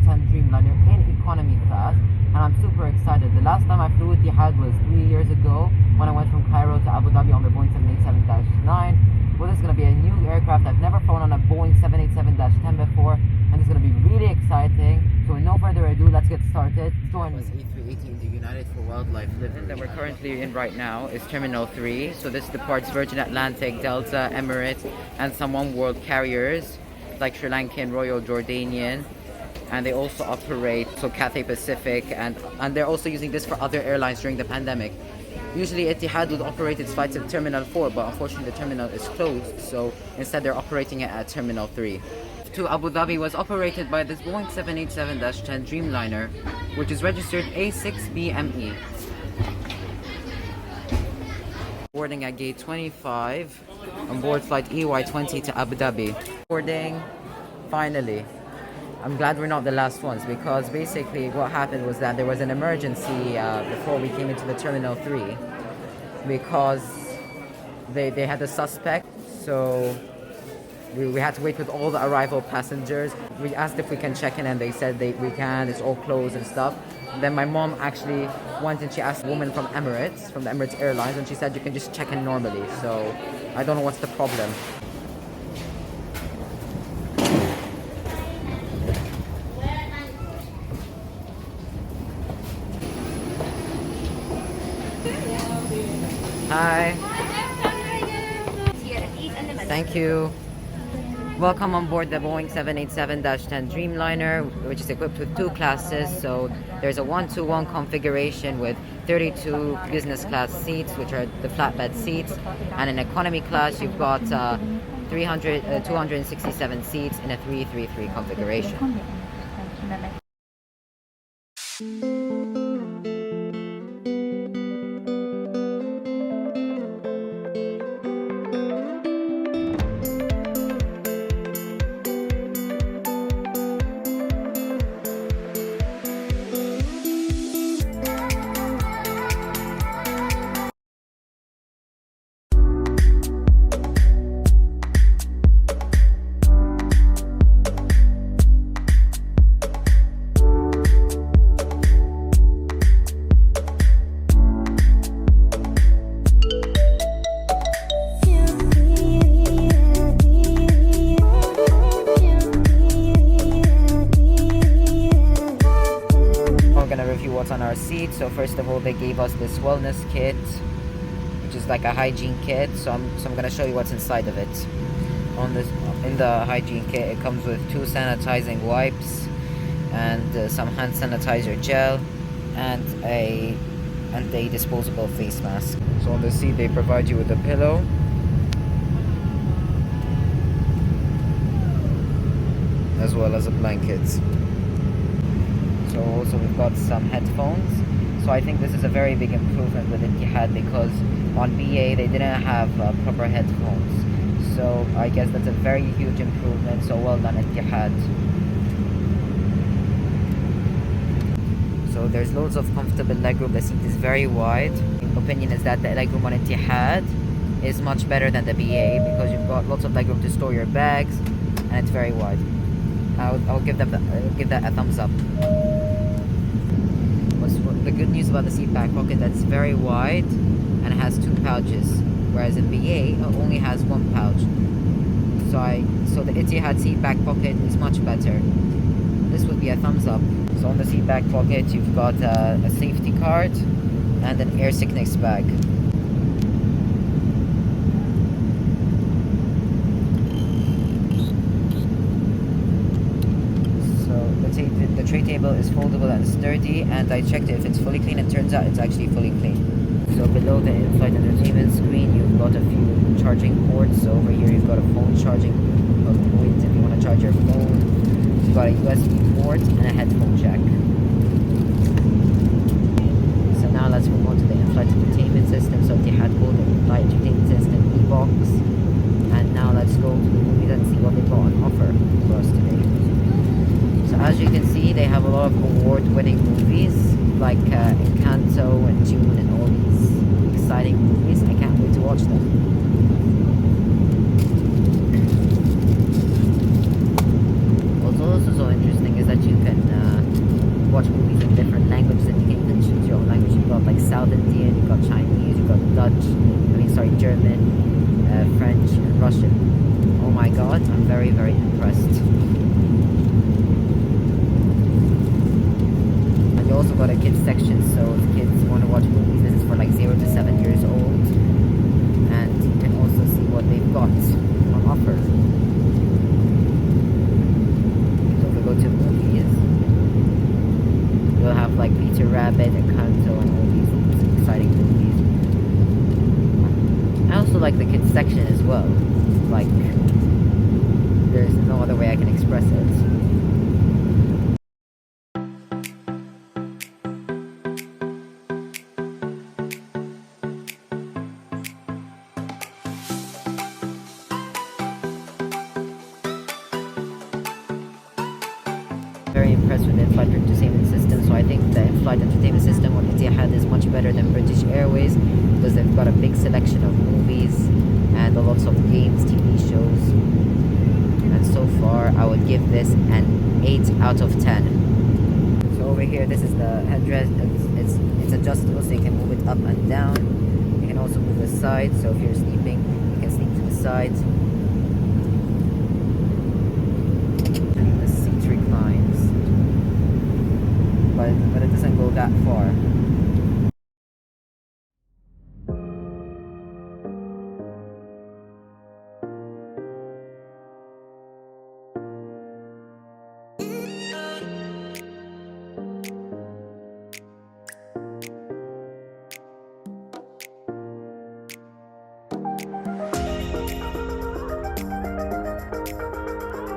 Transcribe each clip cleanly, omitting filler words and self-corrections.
10 Dreamliner in economy class, and I'm super excited. The last time I flew Etihad was 3 years ago when I went from Cairo to Abu Dhabi on the Boeing 787-9. Well, this is going to be a new aircraft. I've never flown on a Boeing 787-10 before, and it's going to be really exciting. So with no further ado, let's get started. Join me. A380, the United for Wildlife livery that we're currently in right now is Terminal 3. So this departs Virgin Atlantic, Delta, Emirates, and some one-world carriers like Sri Lankan, Royal Jordanian. And they also operate Cathay Pacific, and they're also using this for other airlines during the pandemic. Usually Etihad would operate its flights at Terminal 4, but unfortunately the terminal is closed, so instead they're operating it at Terminal 3. To Abu Dhabi was operated by this Boeing 787-10 Dreamliner, which is registered A6BME. Boarding at gate 25 on board flight EY20 to Abu Dhabi. Boarding, finally. I'm glad we're not the last ones, because basically what happened was that there was an emergency before we came into the Terminal 3, because they had a suspect, so we had to wait with all the arrival passengers. We asked if we can check in, and they said we can, it's all closed and stuff. Then my mom actually went and she asked a woman from Emirates, from the Emirates Airlines, and she said you can just check in normally, so I don't know what's the problem. Hi. Thank you. Welcome on board the Boeing 787-10 Dreamliner, which is equipped with two classes. So there's a 1-to-1 configuration with 32 business class seats, which are the flatbed seats, and in economy class you've got 267 seats in a 333 configuration. On our seat. So first of all, they gave us this wellness kit, which is like a hygiene kit. So I'm going to show you what's inside of it. In the hygiene kit, it comes with 2 sanitizing wipes and some hand sanitizer gel and a disposable face mask. So on the seat, they provide you with a pillow, as well as a blanket. So also we've got some headphones. So I think this is a very big improvement with Etihad, because on BA they didn't have proper headphones. So I guess that's a very huge improvement. So well done, Etihad. So there's loads of comfortable legroom. The seat is very wide. My opinion is that the legroom on Etihad is much better than the BA, because you've got lots of legroom to store your bags, and it's very wide. I'll give that a thumbs up. The good news about the seat back pocket, that's very wide and it has 2 pouches, whereas in BA it only has 1 pouch. So the Etihad seat back pocket is much better. This would be a thumbs up. So on the seat back pocket you've got a safety card and an air sickness bag. The tray table is foldable and sturdy, and I checked if it's fully clean. It turns out it's actually fully clean. So below the in-flight entertainment screen, you've got a few charging ports. So over here you've got a phone charging point if you want to charge your phone. You've got a USB port and a headphone jack. So now let's move on to the in-flight entertainment system. So Etihad called the in-flight entertainment system E-Box. And now let's go to the movies and see what they've got on offer for us today. So as you can see, they have a lot of award-winning movies like Encanto and June and all these exciting movies. I can't wait to watch them. What's also so interesting is that you can watch movies in different languages, and you can even choose your own language. You've got like South Indian, you've got Chinese, you've got Dutch, German, French, and Russian. Oh my god, I'm very, very impressed. And you also got a kids section, so if kids want to watch movies, this is for like 0 to 7 years old. And you can also see what they've got on offer. So if we go to movies, we'll have like Peter Rabbit and Kanto and all these exciting movies. I also like the kids section as well. Like, there's no other way I can express it. Very impressed with the in-flight entertainment system, so I think the in-flight entertainment system on Etihad is much better than British Airways, because they've got a big selection of movies and lots of games, TV shows. And so far I would give this an 8 out of 10. So over here, this is the headrest. It's adjustable, so you can move it up and down. You can also move aside, so if you're sleeping, you can sleep to the side. And the seat reclines, but it doesn't go that far.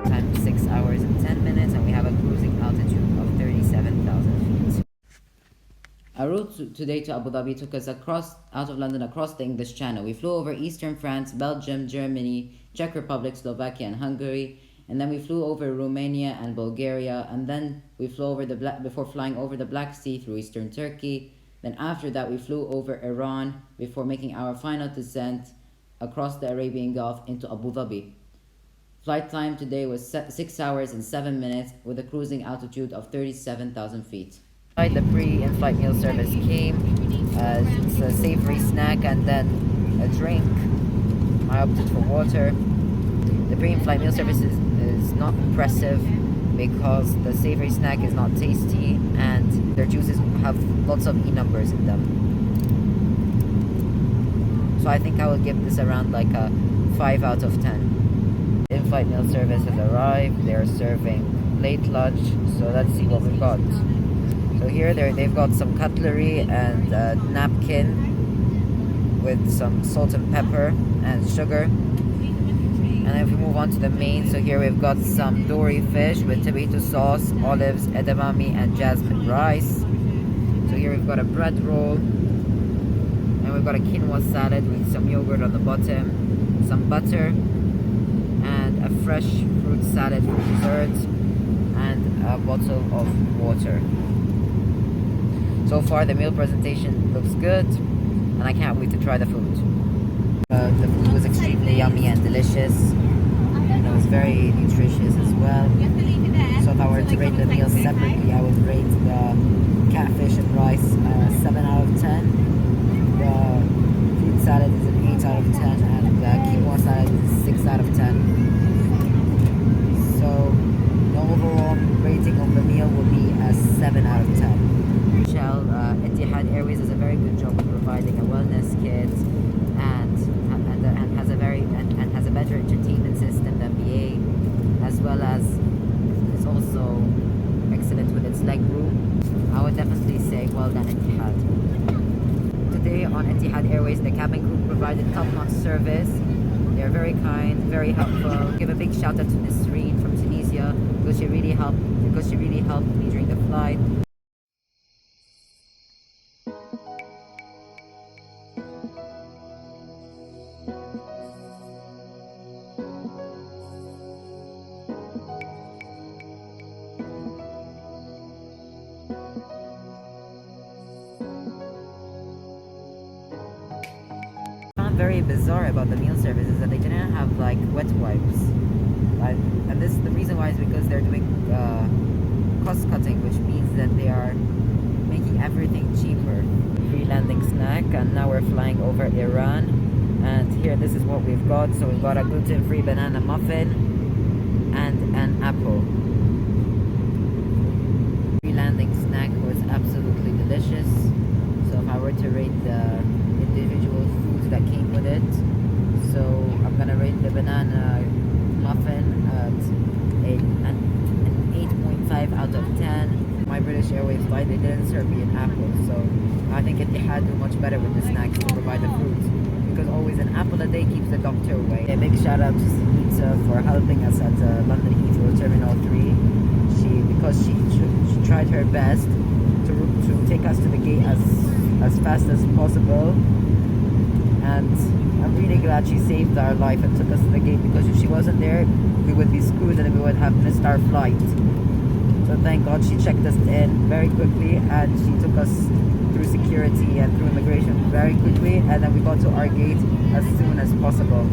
Time 6 hours and 10 minutes, and we have a cruising altitude of 37,000 feet. Our route today to Abu Dhabi took us out of London across the English Channel. We flew over eastern France, Belgium, Germany, Czech Republic, Slovakia, and Hungary, and then we flew over Romania and Bulgaria, and then we flew over before flying over the Black Sea through eastern Turkey. Then after that, we flew over Iran before making our final descent across the Arabian Gulf into Abu Dhabi. Flight time today was 6 hours and 7 minutes with a cruising altitude of 37,000 feet. The pre-in-flight meal service came. It's a savory snack and then a drink. I opted for water. The pre-in-flight meal service is not impressive because the savory snack is not tasty and their juices have lots of E numbers in them. So I think I will give this around like a 5 out of 10. The in-flight meal service has arrived. They're serving late lunch, so let's see what we've got. So here they've got some cutlery and a napkin with some salt and pepper and sugar. And then if we move on to the main, so here we've got some dory fish with tomato sauce, olives, edamame, and jasmine rice. So here we've got a bread roll, and we've got a quinoa salad with some yogurt on the bottom, some butter, and a fresh fruit salad for dessert, and a bottle of water. So far the meal presentation looks good, and I can't wait to try the food. The food was extremely yummy and delicious, and it was very nutritious as well. So if I were to rate the meals separately, I would rate the catfish and rice 7 out of 10. The fruit salad is an 8 out of 10, and the quinoa salad is a 6 out of 10. So the overall rating of the meal will be a 7 out of 10. Etihad Airways does a very good job of providing a wellness kit and has a better entertainment system than BA, as well as is also excellent with its leg room. I would definitely say well done Etihad. Today on Etihad Airways, the cabin crew provided top-notch service. They're very kind, very helpful. Give a big shout out to Nisreen from Tunisia because she really helped me during the flight. Very bizarre about the meal service is that they didn't have like wet wipes, and the reason why is because they're doing cost cutting, which means that they are making everything cheaper. Free landing snack, and now we're flying over Iran. And here, this is what we've got. So we've got a gluten-free banana muffin and an apple. Free landing snack was absolutely delicious. So if I were to rate the individual foods that came with it, so I'm gonna rate the banana muffin at an 8.5 out of 10. My British Airways flight, they didn't serve me an apple, so I think Etihad do much better with the snacks to provide the fruits, because always an apple a day keeps the doctor away. A big shout out to Sinita for helping us at London Heathrow Terminal 3. Because she tried her best to take us to the gate as fast as possible, and I'm really glad she saved our life and took us to the gate, because if she wasn't there, we would be screwed and we would have missed our flight. So thank God she checked us in very quickly, and she took us through security and through immigration very quickly, and then we got to our gate as soon as possible.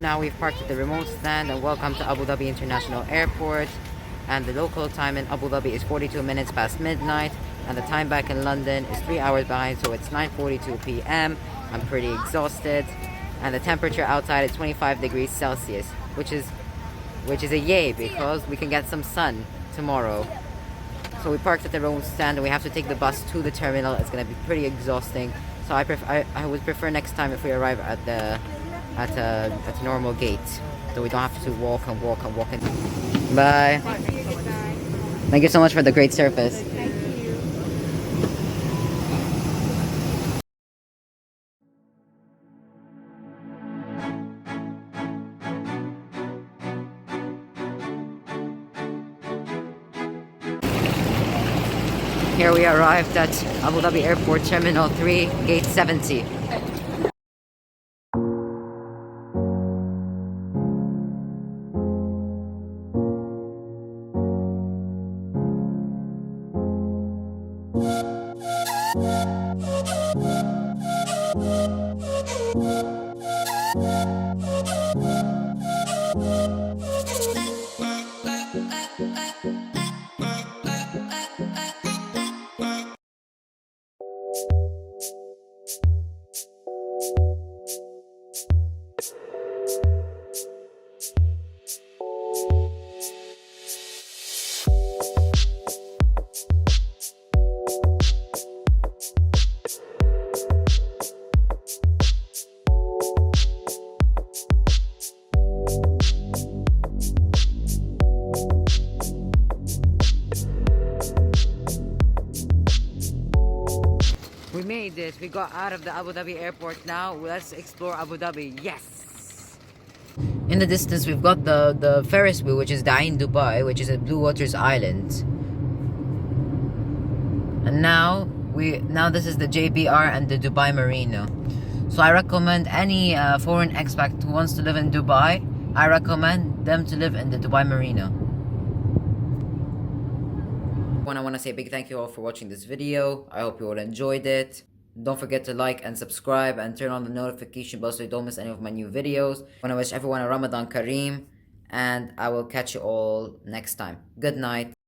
Now we've parked at the remote stand, and welcome to Abu Dhabi International Airport. And the local time in Abu Dhabi is 42 minutes past midnight, and the time back in London is 3 hours behind, so it's 9:42 p.m. I'm pretty exhausted, and the temperature outside is 25 degrees Celsius, which is a yay, because we can get some sun tomorrow. So we parked at the remote stand, and we have to take the bus to the terminal. It's gonna be pretty exhausting, so I would prefer next time if we arrive at a normal gate, so we don't have to walk and walk and walk. Bye. Thank you so much for the great service. Here we arrived at Abu Dhabi Airport Terminal 3, Gate 70. We made it. We got out of the Abu Dhabi airport. Now let's explore Abu Dhabi. Yes! In the distance, we've got the Ferris wheel, which is Dain Dubai, which is a Blue Waters Island. And now this is the JBR and the Dubai Marina. So I recommend any foreign expat who wants to live in Dubai, I recommend them to live in the Dubai Marina. I want to say a big thank you all for watching this video. I hope you all enjoyed it. Don't forget to like and subscribe and turn on the notification bell so you don't miss any of my new videos. I want to wish everyone a Ramadan Kareem, and I will catch you all next time. Good night.